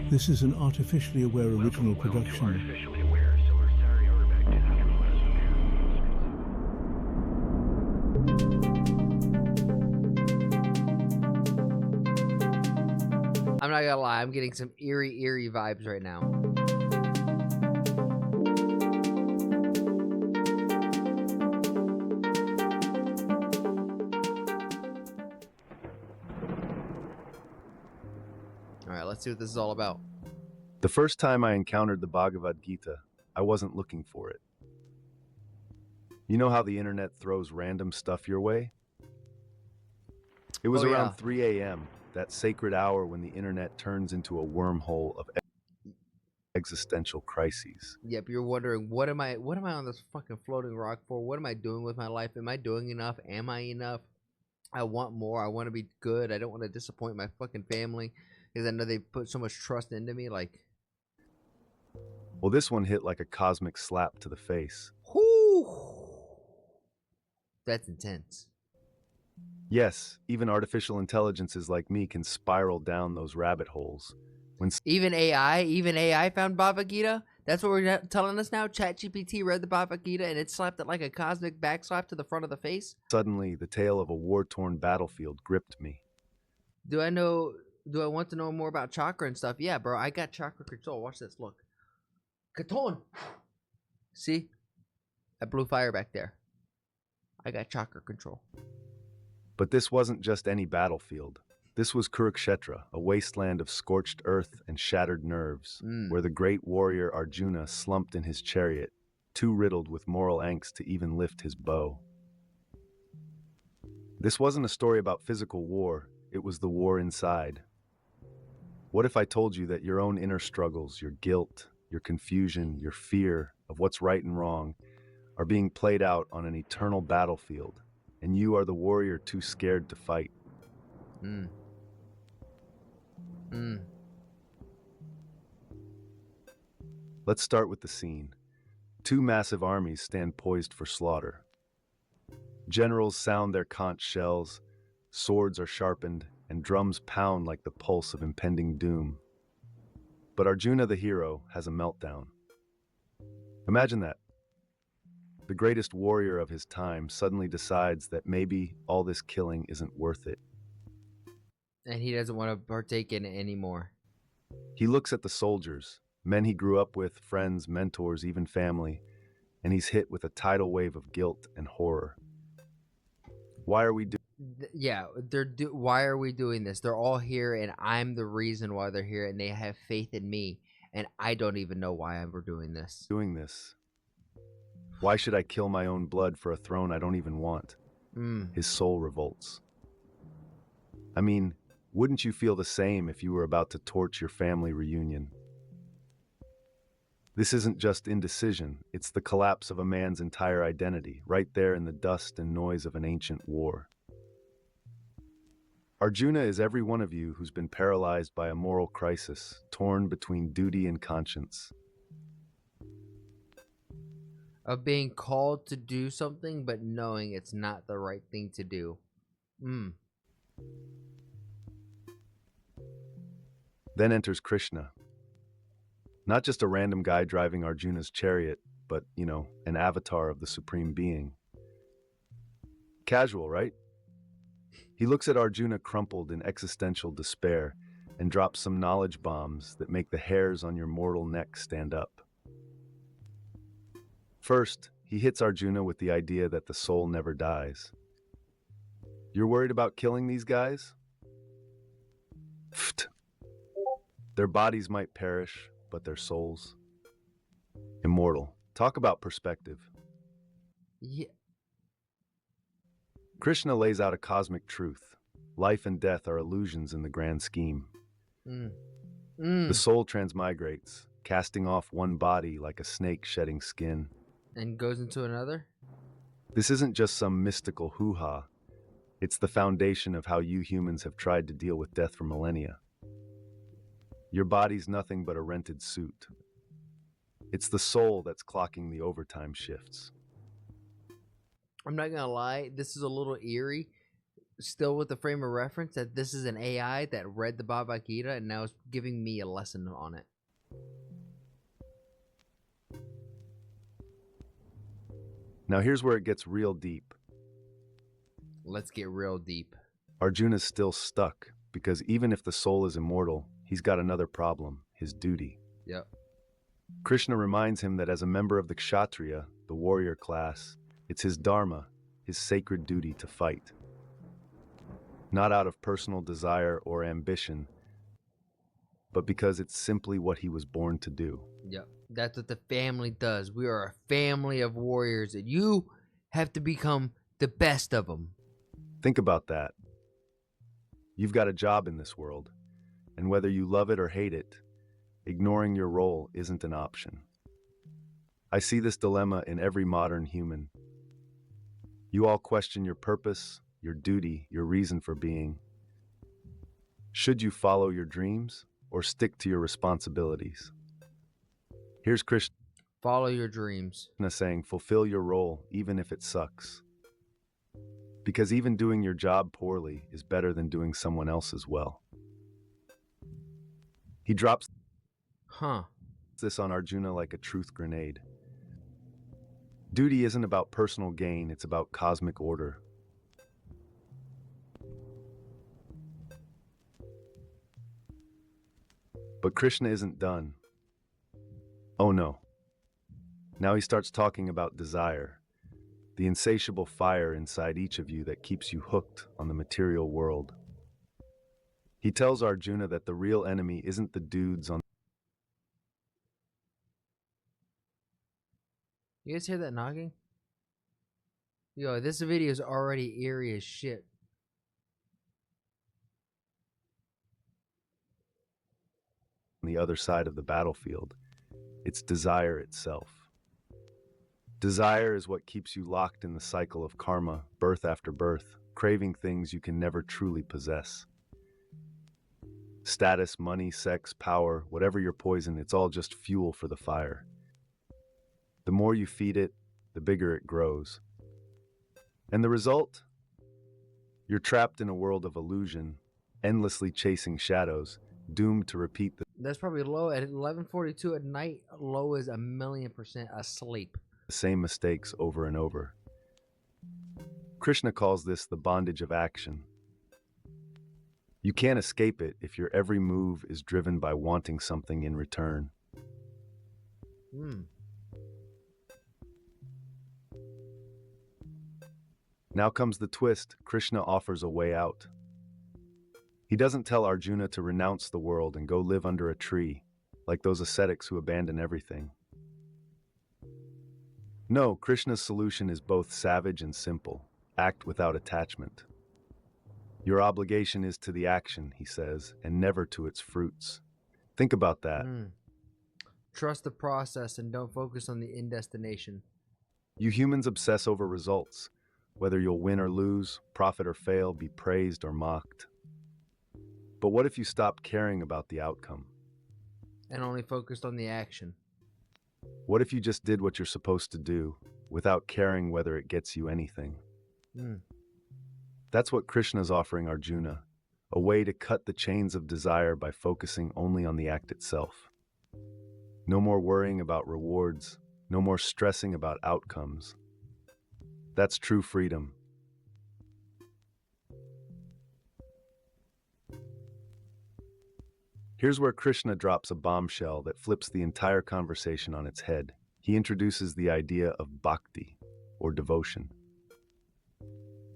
This is an artificially aware original production. I'm not gonna lie, I'm getting some eerie vibes right now. Alright, let's see what this is all about. The first time I encountered the Bhagavad Gita, I wasn't looking for it. You know how the internet throws random stuff your way? It was around 3 a.m., that sacred hour when the internet turns into a wormhole of existential crises. Yep, you're wondering, what am I on this fucking floating rock for? What am I doing with my life? Am I doing enough? Am I enough? I want more. I want to be good. I don't want to disappoint my fucking family because I know they put so much trust into me. Like, well, this one hit like a cosmic slap to the face. whoo, that's intense. Yes, even artificial intelligences like me can spiral down those rabbit holes. Even AI found Bhagavad Gita? That's what we're telling us now? ChatGPT read the Bhagavad Gita and it slapped it like a cosmic backslap to the front of the face? Suddenly, the tale of a war-torn battlefield gripped me. Do I want to know more about chakra and stuff? Yeah, bro, I got chakra control. Watch this, look. Katon! See? I blew fire back there. I got chakra control. But this wasn't just any battlefield. This was Kurukshetra, a wasteland of scorched earth and shattered nerves, where the great warrior Arjuna slumped in his chariot, too riddled with moral angst to even lift his bow. This wasn't a story about physical war, it was the war inside. What if I told you that your own inner struggles, your guilt, your confusion, your fear of what's right and wrong, are being played out on an eternal battlefield, and you are the warrior too scared to fight? Let's start with the scene. Two massive armies stand poised for slaughter. Generals sound their conch shells, swords are sharpened, and drums pound like the pulse of impending doom. But Arjuna, the hero, has a meltdown. Imagine that. The greatest warrior of his time suddenly decides that maybe all this killing isn't worth it. And he doesn't want to partake in it anymore. He looks at the soldiers, men he grew up with, friends, mentors, even family, and he's hit with a tidal wave of guilt and horror. Why are we doing? Yeah, why are we doing this? They're all here, and I'm the reason why they're here, and they have faith in me, and I don't even know why we're doing this. Why should I kill my own blood for a throne I don't even want? His soul revolts. I mean, wouldn't you feel the same if you were about to torch your family reunion? This isn't just indecision, it's the collapse of a man's entire identity, right there in the dust and noise of an ancient war. Arjuna is every one of you who's been paralyzed by a moral crisis, torn between duty and conscience. Of being called to do something, but knowing it's not the right thing to do. Then enters Krishna. Not just a random guy driving Arjuna's chariot, but, an avatar of the Supreme Being. Casual, right? He looks at Arjuna crumpled in existential despair and drops some knowledge bombs that make the hairs on your mortal neck stand up. First, he hits Arjuna with the idea that the soul never dies. You're worried about killing these guys? Pfft. Their bodies might perish, but their souls, immortal. Talk about perspective. Yeah. Krishna lays out a cosmic truth. Life and death are illusions in the grand scheme. The soul transmigrates, casting off one body like a snake shedding skin. And goes into another? This isn't just some mystical hoo-ha. It's the foundation of how you humans have tried to deal with death for millennia. Your body's nothing but a rented suit. It's the soul that's clocking the overtime shifts. I'm not gonna lie, this is a little eerie. still with the frame of reference that this is an AI that read the Bhagavad Gita and now is giving me a lesson on it. Now here's where it gets real deep. Let's get real deep. Arjuna's still stuck because even if the soul is immortal, he's got another problem, his duty. Yep. Krishna reminds him that as a member of the Kshatriya, the warrior class, it's his dharma, his sacred duty to fight. Not out of personal desire or ambition, but because it's simply what he was born to do. Yep. That's what the family does. We are a family of warriors, and you have to become the best of them. Think about that. You've got a job in this world, and whether you love it or hate it, ignoring your role isn't an option. I see this dilemma in every modern human. You all question your purpose, your duty, your reason for being. Should you follow your dreams or stick to your responsibilities? Here's Krishna Follow your dreams. saying, fulfill your role even if it sucks. Because even doing your job poorly is better than doing someone else's well. He drops this on Arjuna like a truth grenade. Duty isn't about personal gain, it's about cosmic order. But Krishna isn't done. Oh no. Now he starts talking about desire, the insatiable fire inside each of you that keeps you hooked on the material world. He tells Arjuna that the real enemy isn't the dudes on. You guys hear that knocking? Yo, this video is already eerie as shit. On the other side of the battlefield. It's desire itself. Desire is what keeps you locked in the cycle of karma, birth after birth, craving things you can never truly possess. Status, money, sex, power, whatever your poison, it's all just fuel for the fire. The more you feed it, the bigger it grows. And the result? You're trapped in a world of illusion, endlessly chasing shadows, doomed to repeat That's probably low at 11:42 at night. Low is 1,000,000% asleep. the same mistakes over and over. Krishna calls this the bondage of action. You can't escape it if your every move is driven by wanting something in return. Now comes the twist. Krishna offers a way out. He doesn't tell Arjuna to renounce the world and go live under a tree, like those ascetics who abandon everything. No, Krishna's solution is both savage and simple. Act without attachment. Your obligation is to the action, he says, and never to its fruits. Think about that. Trust the process and don't focus on the end destination. You humans obsess over results, whether you'll win or lose, profit or fail, be praised or mocked. But what if you stopped caring about the outcome? And only focused on the action. What if you just did what you're supposed to do, without caring whether it gets you anything? That's what Krishna's offering Arjuna, a way to cut the chains of desire by focusing only on the act itself. No more worrying about rewards, no more stressing about outcomes. That's true freedom. Here's where Krishna drops a bombshell that flips the entire conversation on its head. He introduces the idea of bhakti, or devotion.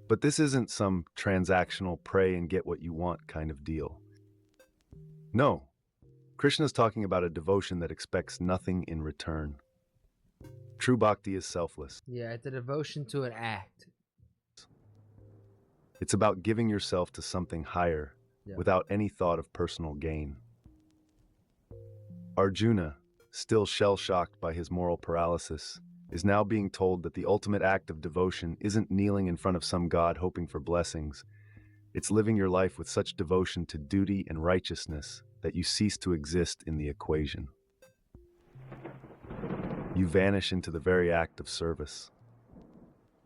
But this isn't some transactional pray and get what you want kind of deal. No, Krishna's talking about a devotion that expects nothing in return. True bhakti is selfless. Yeah, it's a devotion to an act. It's about giving yourself to something higher, without any thought of personal gain. Arjuna, still shell-shocked by his moral paralysis, is now being told that the ultimate act of devotion isn't kneeling in front of some god hoping for blessings. It's living your life with such devotion to duty and righteousness that you cease to exist in the equation. You vanish into the very act of service.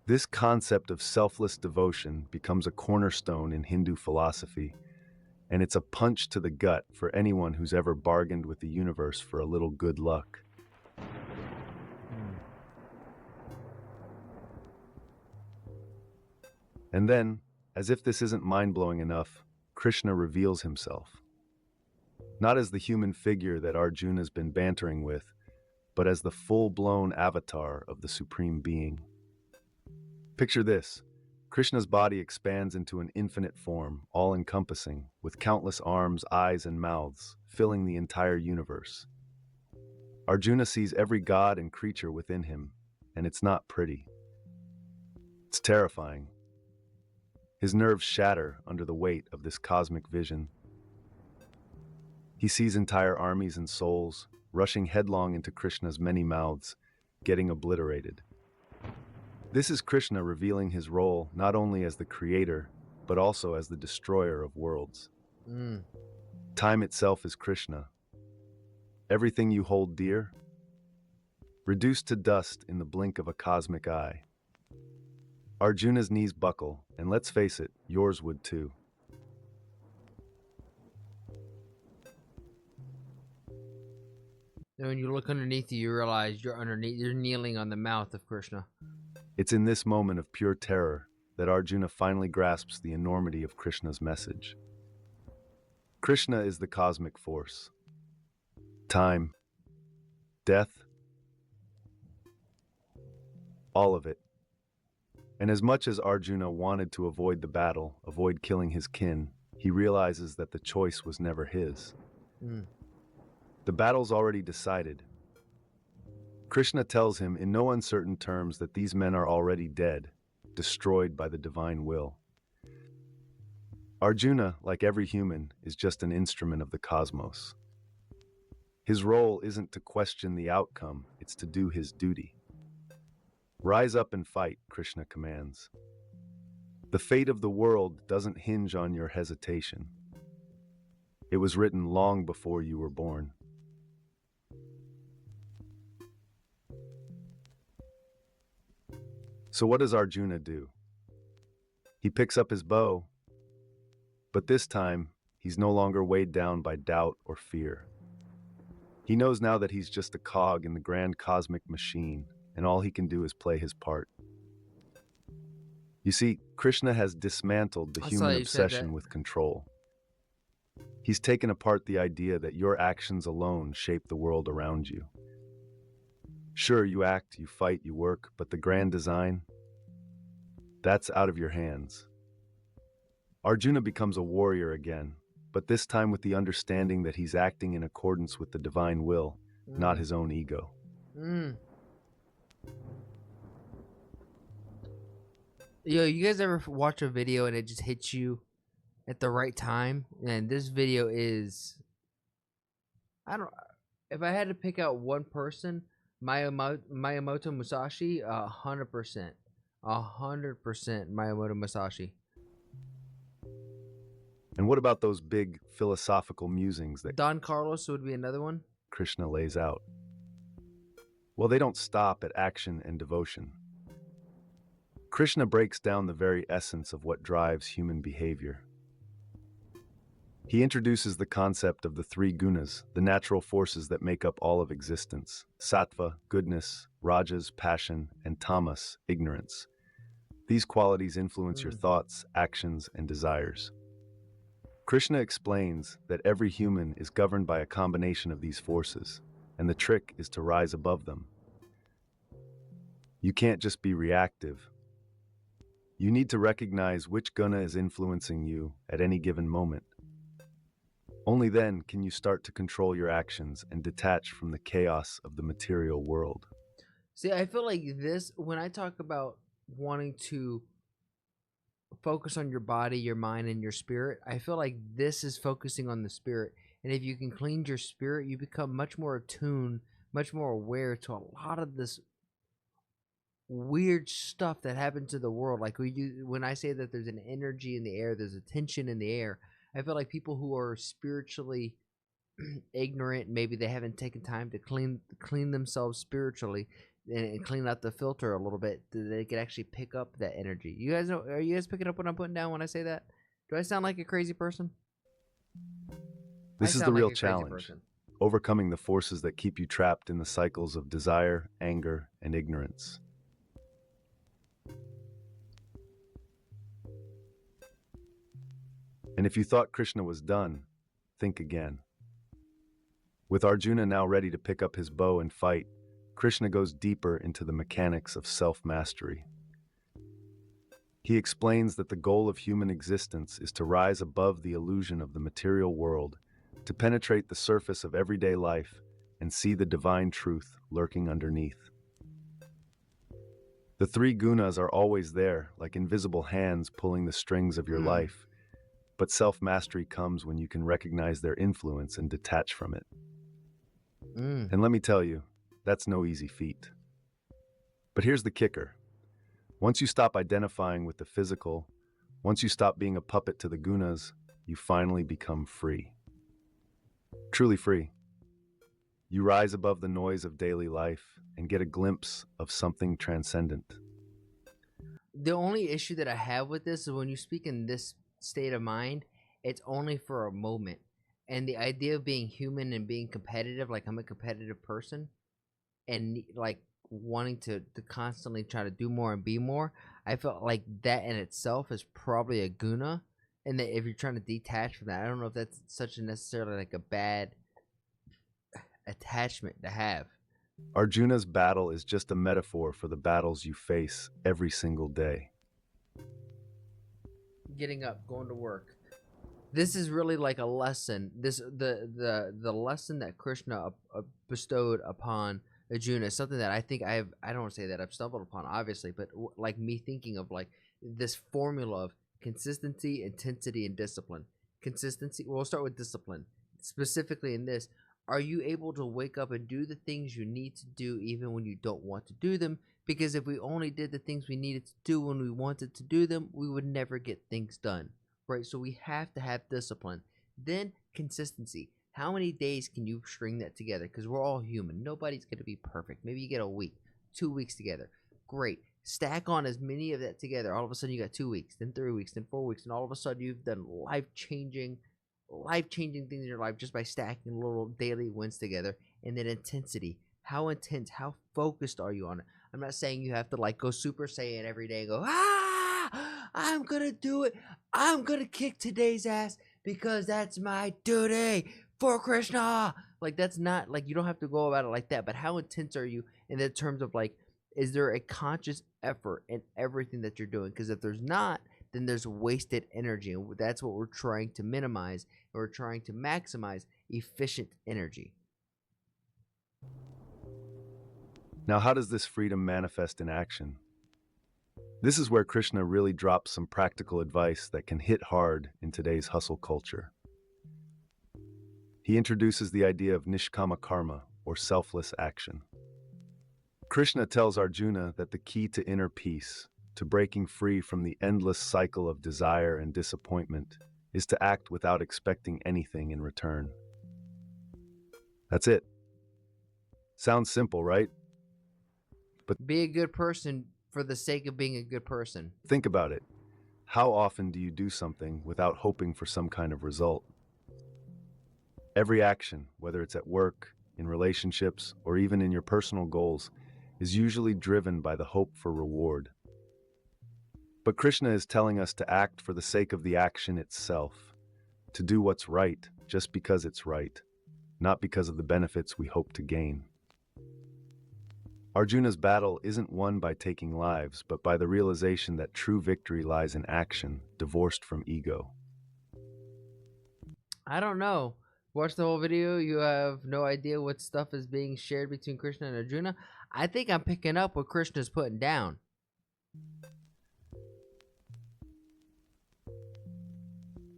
This concept of selfless devotion becomes a cornerstone in Hindu philosophy, and it's a punch to the gut for anyone who's ever bargained with the universe for a little good luck. And then, as if this isn't mind-blowing enough, Krishna reveals himself. Not as the human figure that Arjuna's been bantering with, but as the full-blown avatar of the Supreme Being. Picture this. Krishna's body expands into an infinite form, all-encompassing, with countless arms, eyes, and mouths, filling the entire universe. Arjuna sees every god and creature within him, and it's not pretty. It's terrifying. His nerves shatter under the weight of this cosmic vision. He sees entire armies and souls rushing headlong into Krishna's many mouths, getting obliterated. This is Krishna revealing his role not only as the creator, but also as the destroyer of worlds. Time itself is Krishna. Everything you hold dear, reduced to dust in the blink of a cosmic eye. Arjuna's knees buckle, and let's face it, yours would too. And when you look underneath you realize you're kneeling on the mouth of Krishna. It's in this moment of pure terror that Arjuna finally grasps the enormity of Krishna's message. Krishna is the cosmic force. Time, death, all of it. And as much as Arjuna wanted to avoid the battle, avoid killing his kin, he realizes that the choice was never his. The battle's already decided. Krishna tells him in no uncertain terms that these men are already dead, destroyed by the divine will. Arjuna, like every human, is just an instrument of the cosmos. His role isn't to question the outcome, it's to do his duty. Rise up and fight, Krishna commands. The fate of the world doesn't hinge on your hesitation. It was written long before you were born. So what does Arjuna do? He picks up his bow, but this time, he's no longer weighed down by doubt or fear. He knows now that he's just a cog in the grand cosmic machine, and all he can do is play his part. You see, Krishna has dismantled the human obsession with control. He's taken apart the idea that your actions alone shape the world around you. Sure, you act, you fight, you work, but the grand design, that's out of your hands. Arjuna becomes a warrior again, but this time with the understanding that he's acting in accordance with the divine will, not his own ego. Yo, you guys ever watch a video and it just hits you at the right time? And this video is, if I had to pick out one person, Miyamoto Musashi, 100%. 100% Miyamoto Musashi. And what about those big philosophical musings that Don Carlos would be another one? Krishna lays out? Well, they don't stop at action and devotion. Krishna breaks down the very essence of what drives human behavior. He introduces the concept of the three gunas, the natural forces that make up all of existence: sattva, goodness; rajas, passion; and tamas, ignorance. These qualities influence your thoughts, actions, and desires. Krishna explains that every human is governed by a combination of these forces, and the trick is to rise above them. You can't just be reactive. You need to recognize which guna is influencing you at any given moment. Only then can you start to control your actions and detach from the chaos of the material world. See, I feel like this, when I talk about wanting to focus on your body, your mind, and your spirit, I feel like this is focusing on the spirit. And if you can clean your spirit, you become much more attuned, much more aware to a lot of this weird stuff that happens to the world. Like when I say that there's an energy in the air, there's a tension in the air, I feel like people who are spiritually ignorant, maybe they haven't taken time to clean themselves spiritually, and clean out the filter a little bit, so they could actually pick up that energy. You guys know? Are you guys picking up what I'm putting down when I say that? Do I sound like a crazy person? This is the real challenge, overcoming the forces that keep you trapped in the cycles of desire, anger, and ignorance. And if you thought Krishna was done, think again. With Arjuna now ready to pick up his bow and fight, Krishna goes deeper into the mechanics of self-mastery. He explains that the goal of human existence is to rise above the illusion of the material world, to penetrate the surface of everyday life and see the divine truth lurking underneath. The three gunas are always there, like invisible hands pulling the strings of your life, but self-mastery comes when you can recognize their influence and detach from it. And let me tell you, that's no easy feat. But here's the kicker. Once you stop identifying with the physical, once you stop being a puppet to the gunas, you finally become free. Truly free. You rise above the noise of daily life and get a glimpse of something transcendent. The only issue that I have with this is when you speak in this state of mind, it's only for a moment. And the idea of being human and being competitive, like I'm a competitive person, and like wanting to constantly try to do more and be more, I felt like that in itself is probably a guna. And that if you're trying to detach from that, I don't know if that's such a necessarily like a bad attachment to have. Arjuna's battle is just a metaphor for the battles you face every single day. Getting up, going to work. This is really like a lesson. The lesson that Krishna bestowed upon Arjuna is something that I think I don't want to say that I've stumbled upon, obviously, but like me thinking of like this formula of consistency, intensity, and discipline. Consistency. We'll start with discipline. Specifically in this, are you able to wake up and do the things you need to do even when you don't want to do them? Because if we only did the things we needed to do when we wanted to do them, we would never get things done. Right, so we have to have discipline. Then consistency. How many days can you string that together? Because we're all human. Nobody's going to be perfect. Maybe you get a week, 2 weeks together. Great. Stack on as many of that together. All of a sudden you got 2 weeks, then 3 weeks, then 4 weeks, and all of a sudden you've done life-changing things in your life just by stacking little daily wins together. And then intensity. How intense, how focused are you on it? I'm not saying you have to like go Super Saiyan every day and go, I'm gonna do it. I'm gonna kick today's ass because that's my duty for Krishna. Like, that's not like, you don't have to go about it like that. But how intense are you in the terms of like, is there a conscious effort in everything that you're doing? Because if there's not, then there's wasted energy, and that's what we're trying to minimize. We're trying to maximize efficient energy. Now, how does this freedom manifest in action? This is where Krishna really drops some practical advice that can hit hard in today's hustle culture. He introduces the idea of nishkama karma, or selfless action. Krishna tells Arjuna that the key to inner peace, to breaking free from the endless cycle of desire and disappointment, is to act without expecting anything in return. That's it. Sounds simple, right? But be a good person for the sake of being a good person. Think about it. How often do you do something without hoping for some kind of result? Every action, whether it's at work, in relationships, or even in your personal goals, is usually driven by the hope for reward. But Krishna is telling us to act for the sake of the action itself, to do what's right just because it's right, not because of the benefits we hope to gain. Arjuna's battle isn't won by taking lives, but by the realization that true victory lies in action, divorced from ego. I don't know. Watch the whole video. You have no idea what stuff is being shared between Krishna and Arjuna. I think I'm picking up what Krishna's putting down.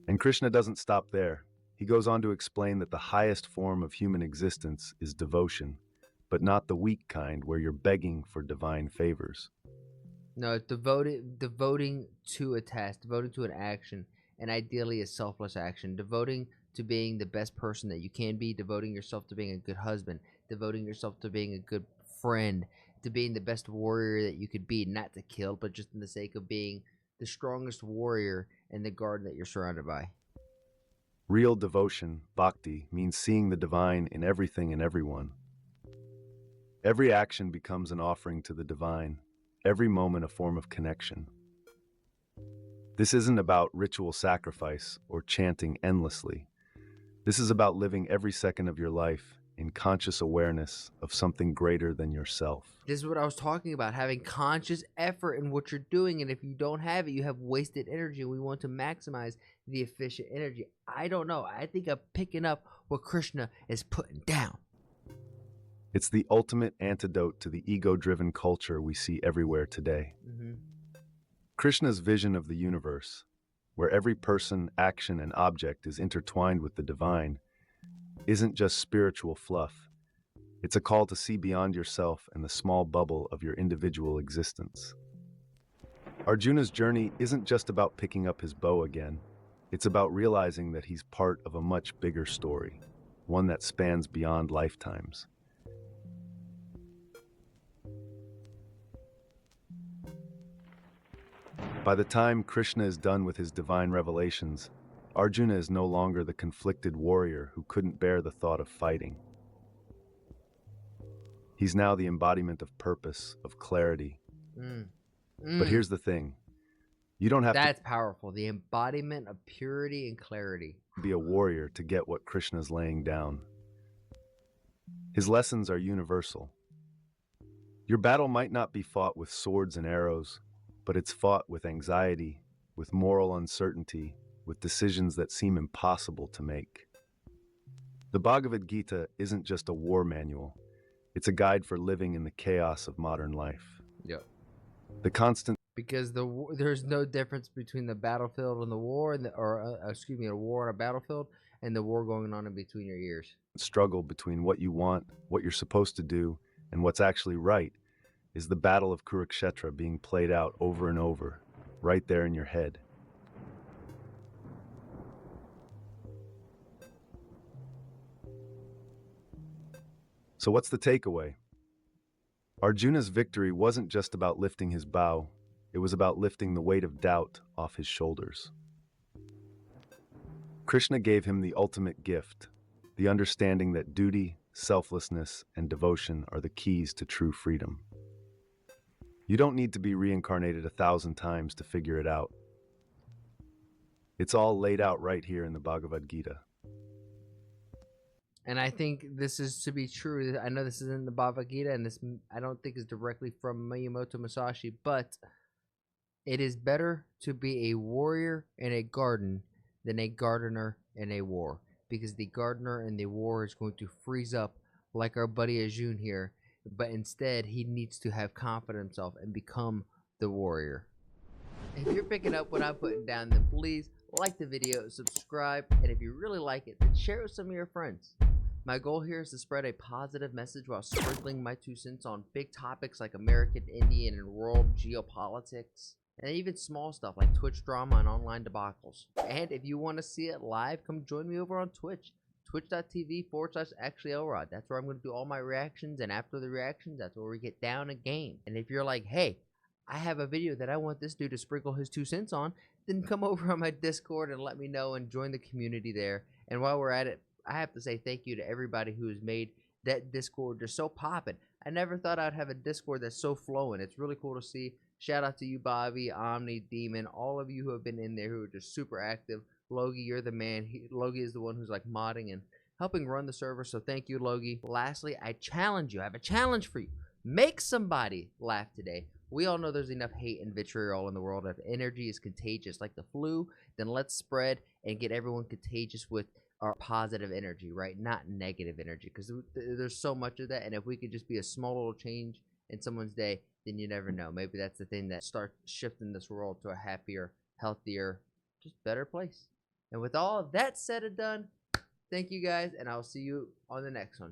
And Krishna doesn't stop there. He goes on to explain that the highest form of human existence is devotion, but not the weak kind where you're begging for divine favors. No, devoting to a task, devoting to an action, and ideally a selfless action. Devoting to being the best person that you can be, devoting yourself to being a good husband, devoting yourself to being a good friend, to being the best warrior that you could be, not to kill, but just in the sake of being the strongest warrior in the garden that you're surrounded by. Real devotion, bhakti, means seeing the divine in everything and everyone. Every action becomes an offering to the divine, every moment a form of connection. This isn't about ritual sacrifice or chanting endlessly. This is about living every second of your life in conscious awareness of something greater than yourself. This is what I was talking about, having conscious effort in what you're doing, and if you don't have it, you have wasted energy. We want to maximize the efficient energy. I don't know. I think I'm picking up what Krishna is putting down. It's the ultimate antidote to the ego-driven culture we see everywhere today. Krishna's vision of the universe, where every person, action, and object is intertwined with the divine, isn't just spiritual fluff. It's a call to see beyond yourself and the small bubble of your individual existence. Arjuna's journey isn't just about picking up his bow again. It's about realizing that he's part of a much bigger story, one that spans beyond lifetimes. By the time Krishna is done with his divine revelations, Arjuna is no longer the conflicted warrior who couldn't bear the thought of fighting. He's now the embodiment of purpose, of clarity. But here's the thing. You don't have That's powerful. The embodiment of purity and clarity. to be a warrior to get what Krishna's laying down. His lessons are universal. Your battle might not be fought with swords and arrows, but it's fought with anxiety, with moral uncertainty, with decisions that seem impossible to make. The Bhagavad Gita isn't just a war manual. It's a guide for living in the chaos of modern life. Yep. The constant Because there's no difference between the battlefield and the war, and a war on a battlefield and the war going on in between your ears. struggle between what you want, what you're supposed to do, and what's actually right is the battle of Kurukshetra being played out over and over, right there in your head. So what's the takeaway? Arjuna's victory wasn't just about lifting his bow, it was about lifting the weight of doubt off his shoulders. Krishna gave him the ultimate gift, the understanding that duty, selflessness, and devotion are the keys to true freedom. You don't need to be reincarnated 1,000 times to figure it out. It's all laid out right here in the Bhagavad Gita. And I think this is to be true. I know this isn't the Bhagavad Gita, and this I don't think is directly from Miyamoto Musashi, but it is better to be a warrior in a garden than a gardener in a war, because the gardener in the war is going to freeze up like our buddy Arjuna here, but instead he needs to have confidence in himself and become the warrior. If you're picking up what I'm putting down, then please like the video, subscribe, and if you really like it, then share it with some of your friends. My goal here is to spread a positive message while sprinkling my 2 cents on big topics like American, Indian, and world geopolitics, and even small stuff like Twitch drama and online debacles. And if you want to see it live, come join me over on Twitch. Twitch.tv/ActuallyElrod. That's where I'm going to do all my reactions, and after the reactions, that's where we get down a game. And if you're like, hey, I have a video that I want this dude to sprinkle his 2 cents on, then come over on my Discord and let me know and join the community there. And while we're at it, I have to say thank you to everybody who has made that Discord just so poppin'. I never thought I'd have a Discord that's so flowing. It's really cool to see. Shout out to you, Bobby, Omni, Demon, all of you who have been in there who are just super active. Logie, you're the man. Logie is the one who's like modding and helping run the server, so thank you, Logie. Lastly, I challenge you. I have a challenge for you. Make somebody laugh today. We all know there's enough hate and vitriol in the world. If energy is contagious like the flu, then let's spread and get everyone contagious with our positive energy, right? Not negative energy, because there's so much of that, and if we could just be a small little change in someone's day, then you never know. Maybe that's the thing that starts shifting this world to a happier, healthier, just better place. And with all of that said and done, thank you guys, and I'll see you on the next one.